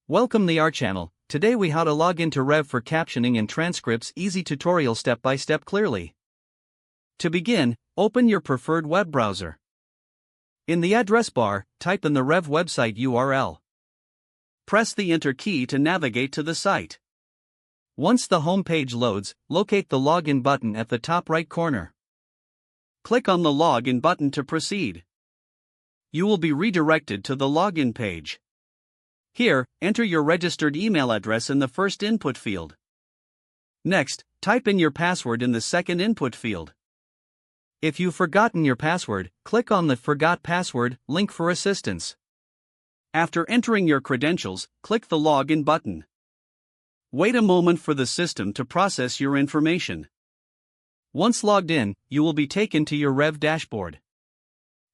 Welcome to our channel. Today we how to log into Rev for captioning and transcripts, easy tutorial step by step clearly. To begin, open your preferred web browser. In the address bar, type in the Rev website URL. Press the Enter key to navigate to the site. Once the home page loads, locate the Login button at the top right corner. Click on the Login button to proceed. You will be redirected to the Login page. Here, enter your registered email address in the first input field. Next, type in your password in the second input field. If you've forgotten your password, click on the Forgot Password link for assistance. After entering your credentials, click the Login button. Wait a moment for the system to process your information. Once logged in, you will be taken to your Rev dashboard.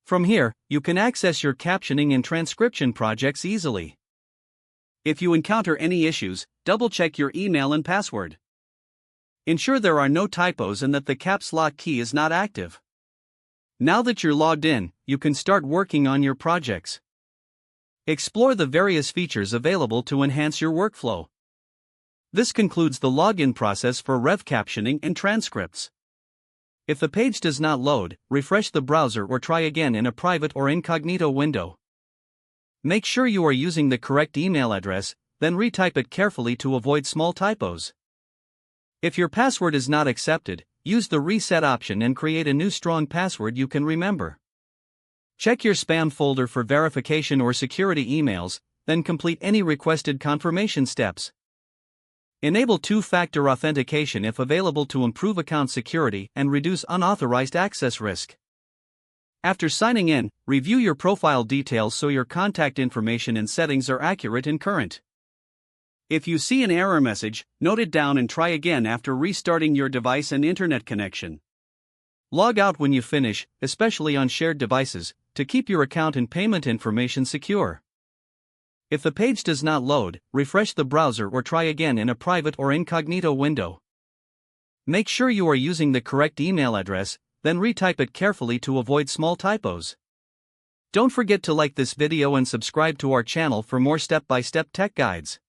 From here, you can access your captioning and transcription projects easily. If you encounter any issues, double-check your email and password. Ensure there are no typos and that the caps lock key is not active. Now that you're logged in, you can start working on your projects. Explore the various features available to enhance your workflow. This concludes the login process for Rev captioning and transcripts. If the page does not load, refresh the browser or try again in a private or incognito window. Make sure you are using the correct email address, then retype it carefully to avoid small typos. If your password is not accepted, use the reset option and create a new strong password you can remember. Check your spam folder for verification or security emails, then complete any requested confirmation steps. Enable two-factor authentication if available to improve account security and reduce unauthorized access risk. After signing in, review your profile details so your contact information and settings are accurate and current. If you see an error message, note it down and try again after restarting your device and internet connection. Log out when you finish, especially on shared devices, to keep your account and payment information secure. If the page does not load, refresh the browser or try again in a private or incognito window. Make sure you are using the correct email address, then retype it carefully to avoid small typos. Don't forget to like this video and subscribe to our channel for more step-by-step tech guides.